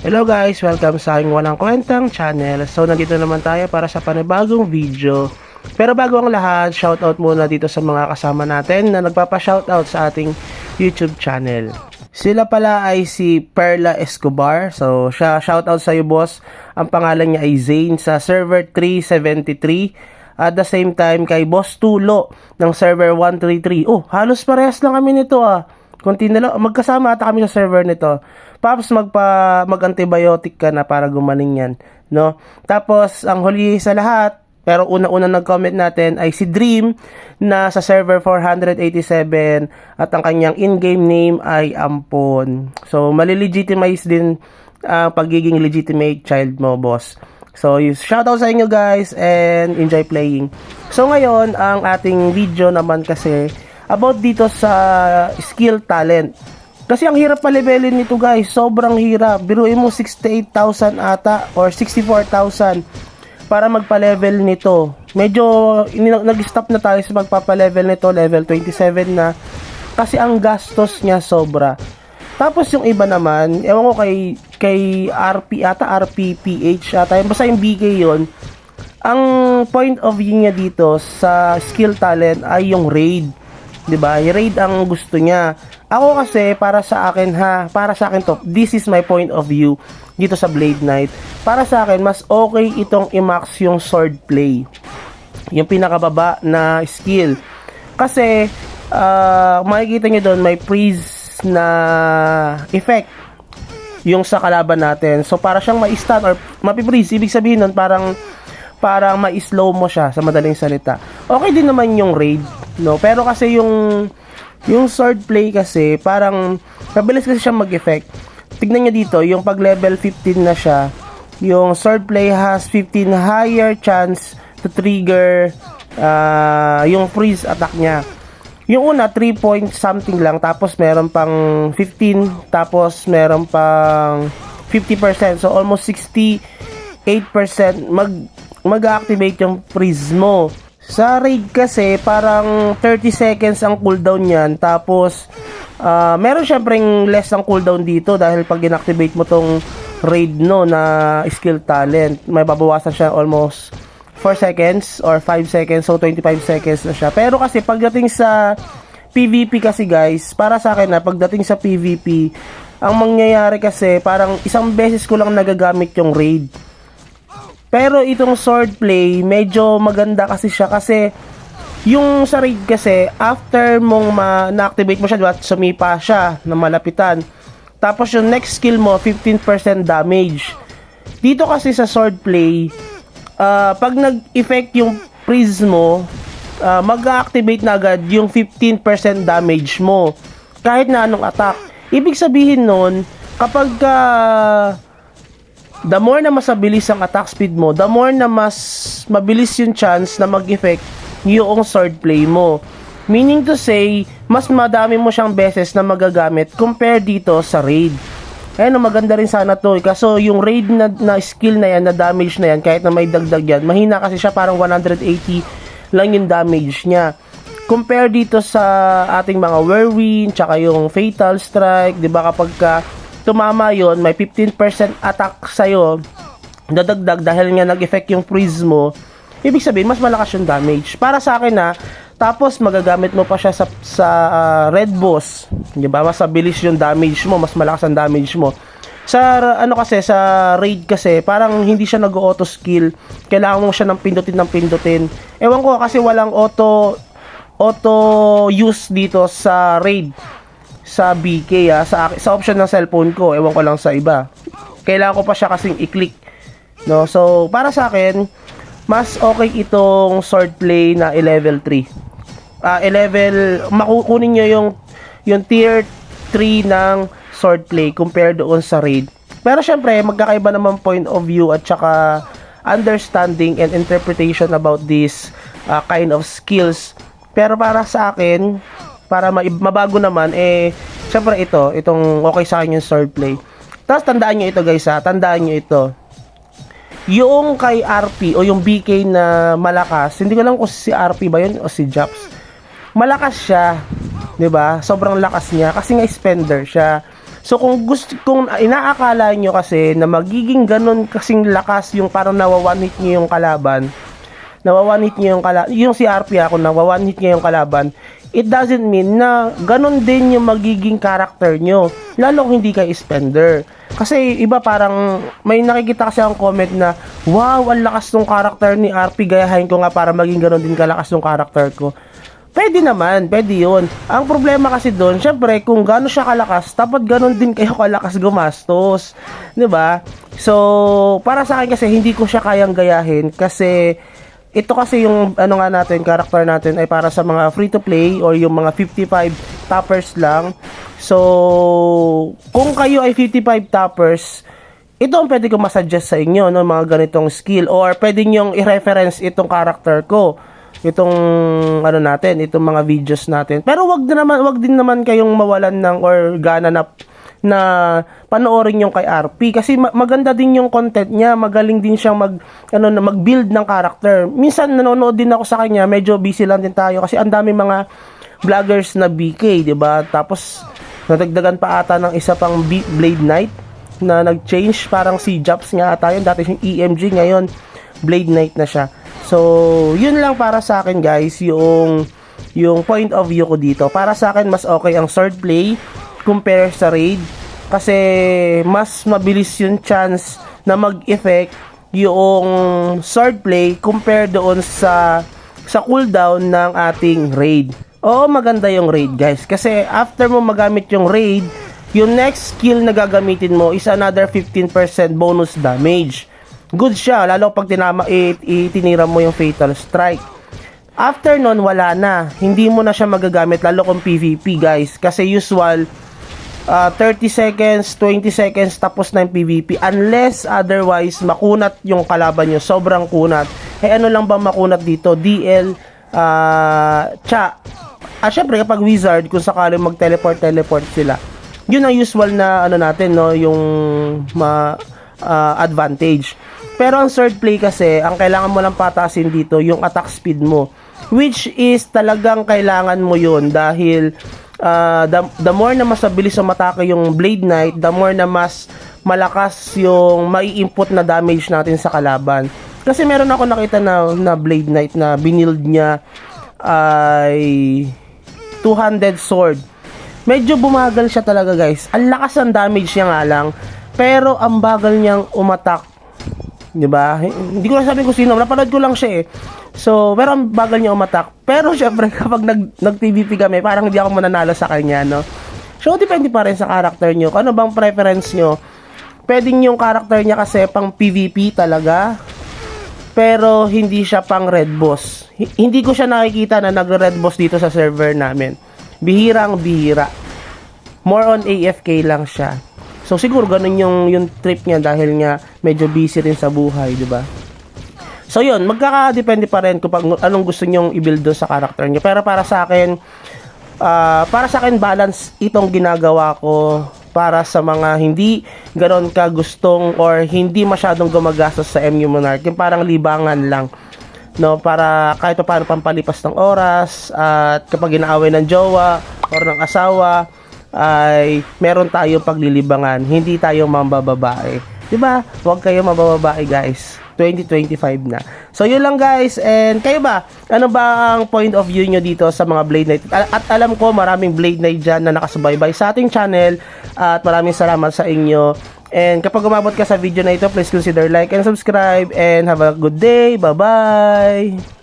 Hello guys! Welcome sa aking walang kwentang channel. So nandito naman tayo para sa panibagong video. Pero bago ang lahat, shoutout muna dito sa mga kasama natin na nagpapa-shoutout sa ating YouTube channel. Sila pala ay si Perla Escobar. So siya, shoutout sa iyo boss. Ang pangalan niya ay Zane sa server 373. At the same time kay Boss Tulo ng server 133. Oh, halos parehas lang kami nito ah. Kunti na lang, magkasama ata kami sa server nito. Paps, mag-antibiotic ka na para gumaling yan, no? Tapos, ang huli sa lahat, pero una-una nag-comment natin ay si Dream na sa server 487 at ang kanyang in-game name ay Ampon. So, malilegitimize din ang pagiging legitimate child mo, boss. So, shoutout sa inyo guys and enjoy playing. So, ngayon, ang ating video naman kasi about dito sa skill talent. Kasi ang hirap pa-levelin nito guys. Sobrang hirap. Biruin mo 68,000 ata or 64,000 para magpa-level nito. Medyo nag-stop na tayo sa magpapa-level nito. Level 27 na. Kasi ang gastos niya sobra. Tapos yung iba naman, ewan ko kay RP ata, RPPH ata. Basta yung BK yon. Ang point of view niya dito sa skill talent ay yung raid. 'Di ba? Yung raid ang gusto niya. Ako kasi para sa akin to. This is my point of view dito sa Blade Knight. Para sa akin mas okay itong i-max yung sword play. Yung pinakababa na skill. Kasi makikita niyo doon may freeze na effect yung sa kalaban natin. So para siyang ma-stun or mapi-freeze, ibig sabihin nun parang ma-slow mo siya sa madaling salita. Okay din naman yung raid, no? Pero kasi yung sword play kasi parang mabilis kasi siya mag-effect. Tignan niyo dito, yung pag level 15 na siya, yung sword play has 15 higher chance to trigger yung freeze attack niya. Yung una 3 point something lang, tapos meron pang 15, tapos meron pang 50%, so almost 68% mag-activate yung freeze mo. Sa raid kasi parang 30 seconds ang cooldown niyan, tapos meron syempreng less ang cooldown dito dahil pag inactivate mo tong raid no na skill talent, may babawasan siya almost 4 seconds or 5 seconds, so 25 seconds na siya. Pero kasi pagdating sa PVP kasi guys, para sa akin na pagdating sa PVP, ang mangyayari kasi parang isang beses ko lang nagagamit yung raid. Pero itong sword play, medyo maganda kasi siya kasi yung sa raid kasi, after mong na-activate mo siya, diba, sumipa siya na malapitan. Tapos yung next skill mo, 15% damage. Dito kasi sa sword play, pag nag-effect yung freeze mo, mag-activate na agad yung 15% damage mo. Kahit na anong attack. Ibig sabihin nun, kapag the more na mas mabilis ang attack speed mo, the more na mas mabilis yung chance na mag-effect yung sword play mo. Meaning to say, mas madami mo siyang beses na magagamit compare dito sa raid. Ayun, maganda rin sana to. Kaso yung raid na skill na yan, na damage na yan, kahit na may dagdag yan, mahina kasi siya, parang 180 lang yung damage niya. Compare dito sa ating mga whirlwind, tsaka yung fatal strike, di ba kapag tumama yon, may 15% attack sa'yo, dadagdag dahil nga nag-effect yung freeze mo, ibig sabihin, mas malakas yung damage. Para sa akin tapos magagamit mo pa siya sa red boss, di ba? Mas mabilis yung damage mo, mas malakas ang damage mo. Sa sa raid kasi, parang hindi siya nag-auto skill, kailangan mo siya ng pindutin. Ewan ko, kasi walang auto use dito sa raid. Sa BK sa option ng cellphone ko, ewan ko lang sa iba. Kailangan ko pa siya kasing i-click, no? So para sa akin, mas okay itong sword play na i-level 3. Makukunin niyo yung tier 3 ng sword play compared doon sa raid. Pero syempre, magkakaiba naman point of view at saka understanding and interpretation about this kind of skills. Pero para sa akin, para mabago naman, syempre itong okay sa akin yung sword play. Tapos tandaan nyo ito guys tandaan nyo ito. Yung kay RP o yung BK na malakas, hindi ko lang kung si RP ba yun o si Japs. Malakas siya, 'di ba? Sobrang lakas niya kasi nga spender siya. So kung inaakala nyo kasi na magiging ganun kasing lakas yung parang nawa-one hit nyo yung kalaban, yung si RP ako, nawa-one hit nyo yung kalaban, it doesn't mean na ganun din yung magiging character nyo, lalo kung hindi kayo spender. Kasi iba parang may nakikita kasi ang comment na, wow, ang lakas ng character ni RP, gayahin ko nga para maging ganun din kalakas ng character ko. Pwede naman, pwede yun. Ang problema kasi doon, syempre, kung gano'n siya kalakas, dapat gano'n din kayo kalakas gumastos. 'Di ba? So, para sa akin kasi, hindi ko siya kayang gayahin kasi ito kasi yung ano nga natin, character natin ay para sa mga free to play or yung mga 55 toppers lang. So, kung kayo ay 55 toppers, ito ang pwede ko masuggest sa inyo, no, mga ganitong skill, or pwede nyong i-reference itong character ko, itong ano natin, itong mga videos natin. Pero wag din naman kayong mawalan ng or gana na panoorin yung kay RP kasi maganda din yung content niya, magaling din siyang mag-build ng character. Minsan nanonood din ako sa kanya, medyo busy lang din tayo kasi ang dami mga vloggers na BK, 'di ba? Tapos nadagdagan pa ata ng isa pang Blade Knight na nag-change, parang si Japs nga ata yun, dati yung EMG, ngayon Blade Knight na siya. So, yun lang para sa akin guys, yung point of view ko dito. Para sa akin, mas okay ang sword play compare sa raid. Kasi, mas mabilis yung chance na mag-effect yung sword play compare doon sa cooldown ng ating raid. Oo, maganda yung raid guys. Kasi, after mo magamit yung raid, yung next skill na gagamitin mo is another 15% bonus damage. Good siya, lalo pag tinira mo yung Fatal Strike. After nun, wala na. Hindi mo na siya magagamit, lalo kung PvP, guys. Kasi usual, 30 seconds, 20 seconds, tapos na yung PvP. Unless, otherwise, makunat yung kalaban nyo. Sobrang kunat. Eh, ano lang ba makunat dito? DL, Cha. Syempre, kapag Wizard, kung sakali mag-teleport sila. Yun ang usual na, ano natin, no? Yung advantage. Pero ang sword play kasi, ang kailangan mo lang patasin dito, yung attack speed mo. Which is talagang kailangan mo yun dahil the more na mas mabilis umatake yung Blade Knight, the more na mas malakas yung mai-input na damage natin sa kalaban. Kasi meron ako nakita na Blade Knight na binild niya ay 200 sword. Medyo bumagal siya talaga guys. Ang lakas ng damage niya nga lang, pero ang bagal niyang umatak. 'Di ba? Hindi ko na sabi kung sino, napanood ko lang siya eh. So, pero ang bagal niya umatak. Pero syempre kapag nag-PvP kami, parang hindi ako mananalo sa kanya, no. So, depende pa rin sa character niyo. Ano bang preference niyo? Pwedeng yung character niya kasi pang PvP talaga, pero hindi siya pang red boss. Hindi ko siya nakikita na nag-red boss dito sa server namin. Bihirang bihira. More on AFK lang siya. So siguro ganun yung trip niya dahil nga medyo busy rin sa buhay, 'di ba? So yun, magkakadepende pa rin kung anong gusto nyong i-build do sa character niyo. Pero para sa akin balance itong ginagawa ko para sa mga hindi ganoon ka gustong or hindi masyadong gumagastos sa MU Monarch, yung parang libangan lang, no, para kahit pa paano pampalipas ng oras, at kapag inaaway ng jowa or ng asawa ay meron tayo paglilibangan, hindi tayo mambababae, 'di ba? Huwag kayo mabababae guys, 2025 na. So yun lang guys, and kayo ba? Ano ba ang point of view nyo dito sa mga Blade Knight? At alam ko maraming Blade Knight dyan na nakasubaybay sa ating channel, at maraming salamat sa inyo. And kapag umabot ka sa video na ito, please consider like and subscribe, and have a good day. Bye bye.